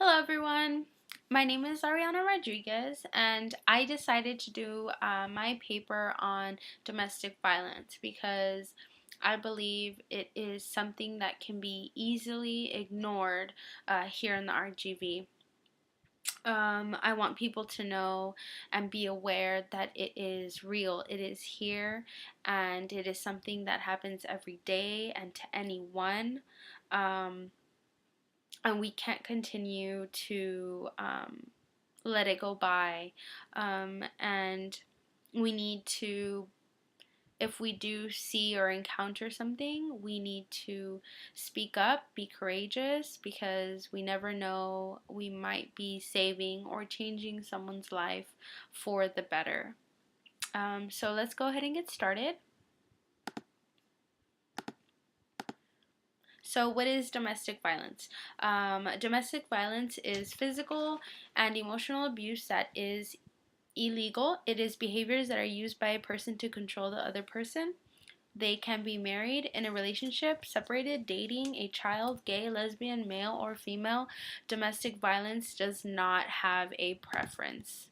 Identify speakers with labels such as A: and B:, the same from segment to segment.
A: Hello, everyone. My name is Ariana Rodriguez, and I decided to do my paper on domestic violence because I believe it is something that can be easily ignored here in the RGV. I want people to know and be aware that it is real. It is here, and it is something that happens every day and to anyone. Um, and we can't continue to let it go by. And we need to, if we do see or encounter something, we need to speak up, be courageous, because we never know, we might be saving or changing someone's life for the better. So let's go ahead and get started. So, what is domestic violence? Domestic violence is physical and emotional abuse that is illegal. It is behaviors that are used by a person to control the other person. They can be married, in a relationship, separated, dating, a child, gay, lesbian, male, or female. Domestic violence does not have a preference.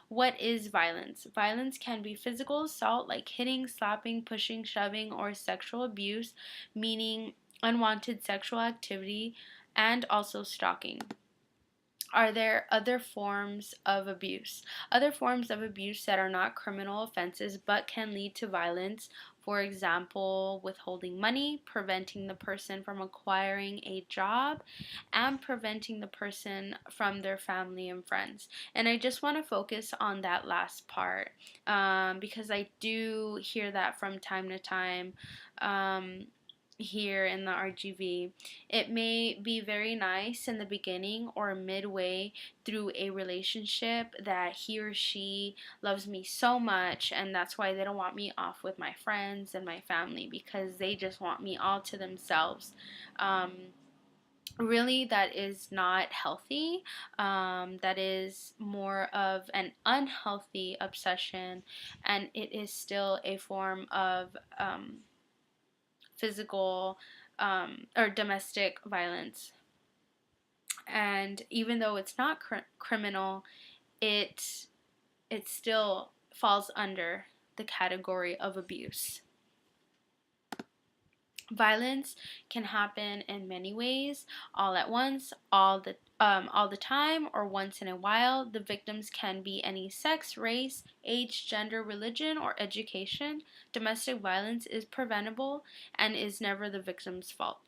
A: What is violence? Violence can be physical assault like hitting, slapping, pushing, shoving, or sexual abuse, meaning unwanted sexual activity, and also stalking. Are there other forms of abuse? Other forms of abuse that are not criminal offenses but can lead to violence, for example, withholding money, preventing the person from acquiring a job, and preventing the person from their family and friends. And I just want to focus on that last part because I do hear that from time to time. Here in the RGV. It may be very nice in the beginning or midway through a relationship that he or she loves me so much, and that's why they don't want me off with my friends and my family because they just want me all to themselves. Really, that is not healthy. That is more of an unhealthy obsession, and it is still a form of physical or domestic violence. And even though it's not criminal, it it still falls under the category of abuse. Violence can happen in many ways, all at once, all the time, or once in a while. The victims can be any sex, race, age, gender, religion, or education. Domestic violence is preventable and is never the victim's fault.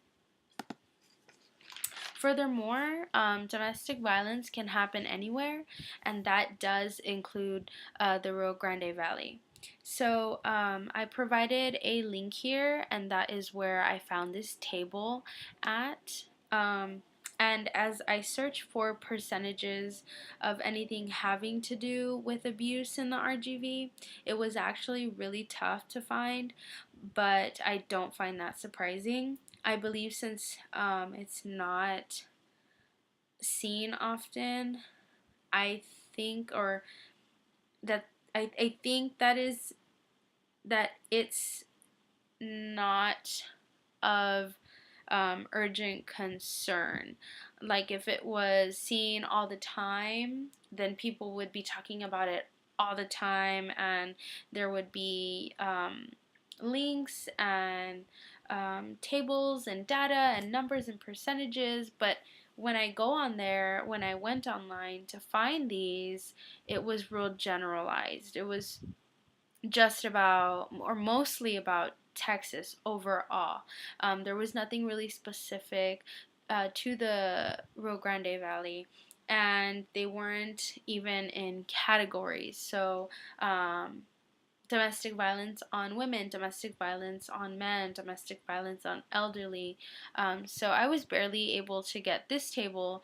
A: Furthermore, domestic violence can happen anywhere, and that does include the Rio Grande Valley. So I provided a link here, and that is where I found this table at. And as I search for percentages of anything having to do with abuse in the RGV, it was actually really tough to find, but I don't find that surprising. I believe since it's not seen often, I think, or that I think that it's not of urgent concern. Like if it was seen all the time, then people would be talking about it all the time, and there would be links and tables and data and numbers and percentages. But when I go on there, when I went online to find these, it was real generalized. It was just about, or mostly about, Texas overall. There was nothing really specific to the Rio Grande Valley, and they weren't even in categories. So, domestic violence on women, domestic violence on men, domestic violence on elderly. So I was barely able to get this table,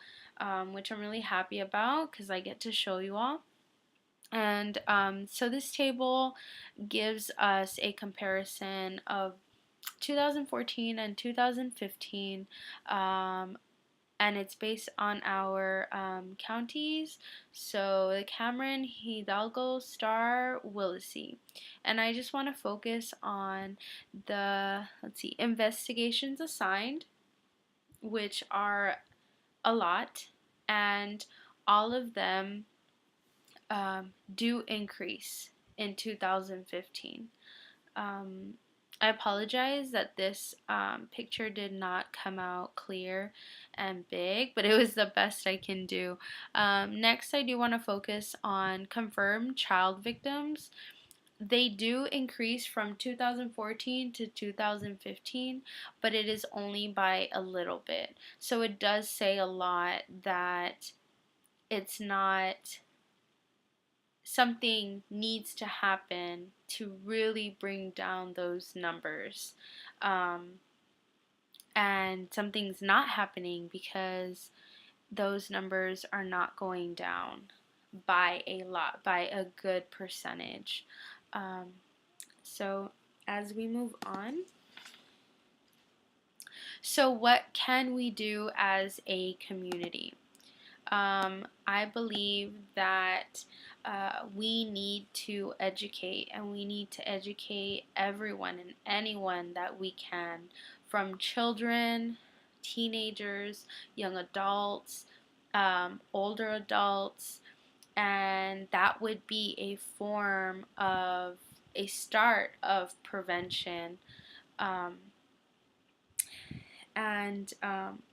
A: which I'm really happy about because I get to show you all. And so this table gives us a comparison of 2014 and 2015, and it's based on our counties. So the Cameron, Hidalgo, Star, Willacy. And I just want to focus on the, let's see, investigations assigned, which are a lot, and all of them do increase in 2015. I apologize that this picture did not come out clear and big, but it was the best I can do. Next, I do want to focus on confirmed child victims. They do increase from 2014 to 2015, but it is only by a little bit. So it does say a lot that it's not something needs to happen to really bring down those numbers. And something's not happening because those numbers are not going down by a lot, by a good percentage. Um, so as we move on, so what can we do as a community? I believe that we need to educate, and we need to educate everyone and anyone that we can, from children, teenagers, young adults, older adults, and that would be a form of a start of prevention. Um, and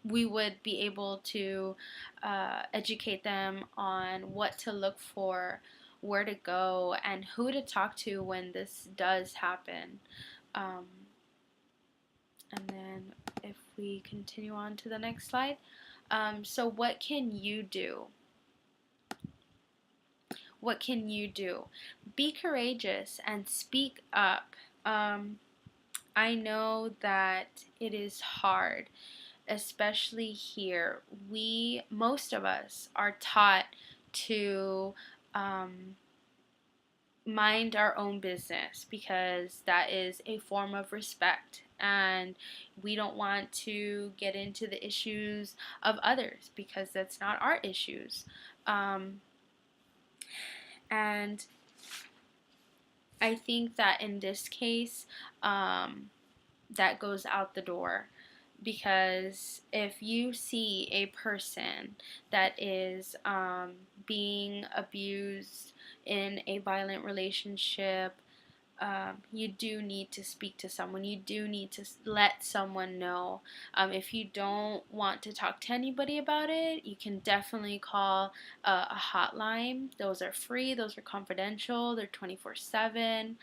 A: we would be able to educate them on what to look for, where to go, and who to talk to when this does happen. Um, and then if we continue on to the next slide, so what can you do? What can you do? Be courageous and speak up. I know that it is hard, especially here. Most of us are taught to mind our own business because that is a form of respect, and we don't want to get into the issues of others because that's not our issues. And I think that in this case, that goes out the door, because if you see a person that is being abused in a violent relationship, you do need to speak to someone. You do need to let someone know. If you don't want to talk to anybody about it, you can definitely call a hotline. Those are free, those are confidential, they're 24/7.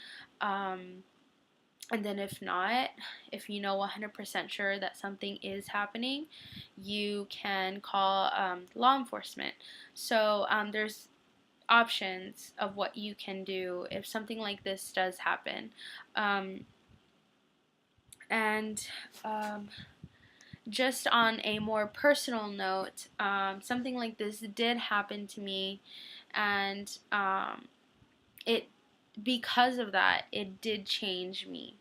A: And then if not, if you know 100% sure that something is happening, you can call law enforcement. So there's options of what you can do if something like this does happen. And just on a more personal note, something like this did happen to me, and it because of that, it did change me.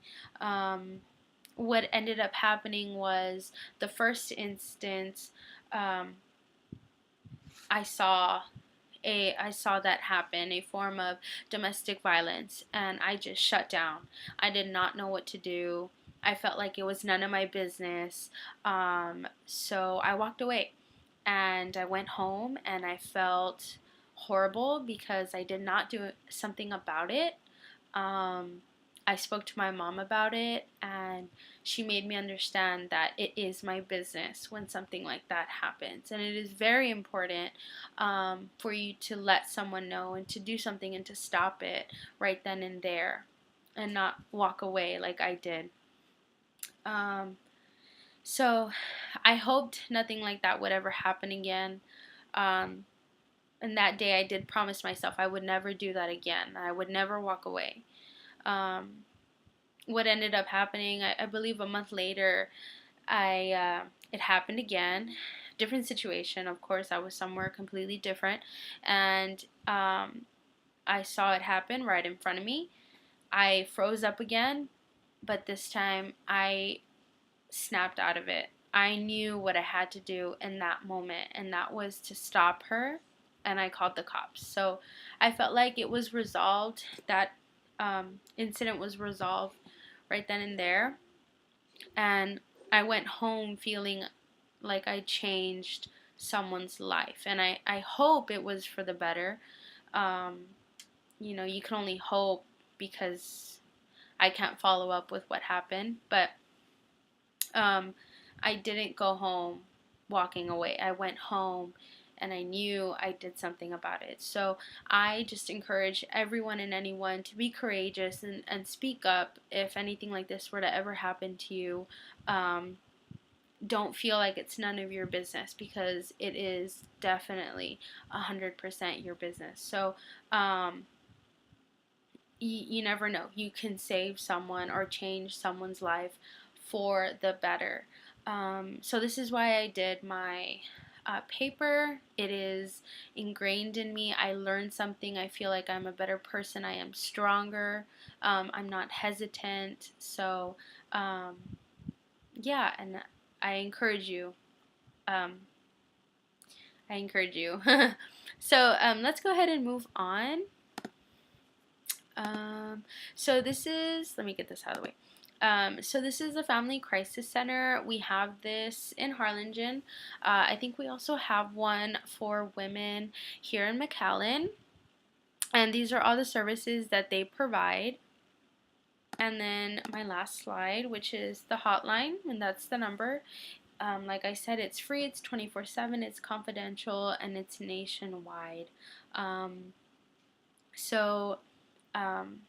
A: What ended up happening was the first instance, I saw that happen, a form of domestic violence, and I just shut down. I did not know what to do. I felt like it was none of my business. So I walked away, and I went home, and I felt horrible because I did not do something about it. I spoke to my mom about it, and she made me understand that it is my business when something like that happens. And it is very important for you to let someone know and to do something and to stop it right then and there and not walk away like I did. So I hoped nothing like that would ever happen again. And that day I did promise myself I would never do that again. I would never walk away. What ended up happening, I believe a month later, it happened again. Different situation, of course. I was somewhere completely different, and I saw it happen right in front of me. I froze up again, but this time I snapped out of it. I knew what I had to do in that moment, and that was to stop her, and I called the cops. So I felt like it was resolved. That incident was resolved right then and there, and I went home feeling like I changed someone's life. And I hope it was for the better. Um, you can only hope because I can't follow up with what happened. But I didn't go home walking away. I went home and I knew I did something about it. So I just encourage everyone and anyone to be courageous and speak up if anything like this were to ever happen to you. Um, don't feel like it's none of your business, because it is definitely 100% your business. So you never know. You can save someone or change someone's life for the better. So this is why I did my paper. It is ingrained in me. I learned something. I feel like I'm a better person. I am stronger. I'm not hesitant. So yeah, and I encourage you. Um, I encourage you. So let's go ahead and move on. So this is, let me get this out of the way. So this is the Family Crisis Center. We have this in Harlingen. I think we also have one for women here in McAllen. And these are all the services that they provide. And then my last slide, which is the hotline, and that's the number. Like I said, it's free, it's 24/7, it's confidential, and it's nationwide. Um, so, um,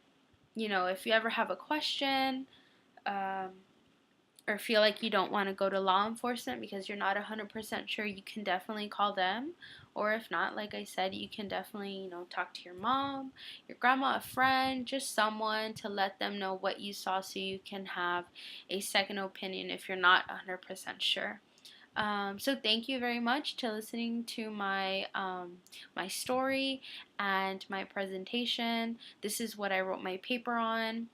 A: if you ever have a question, um, or feel like you don't want to go to law enforcement because you're not 100% sure, you can definitely call them. Or if not, like I said, you can definitely, talk to your mom, your grandma, a friend, just someone to let them know what you saw so you can have a second opinion if you're not 100% sure. So thank you very much to listening to my story and my presentation. This is what I wrote my paper on,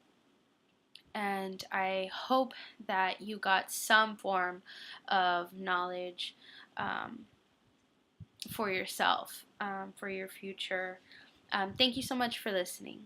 A: and I hope that you got some form of knowledge um, for yourself, for your future. Thank you so much for listening.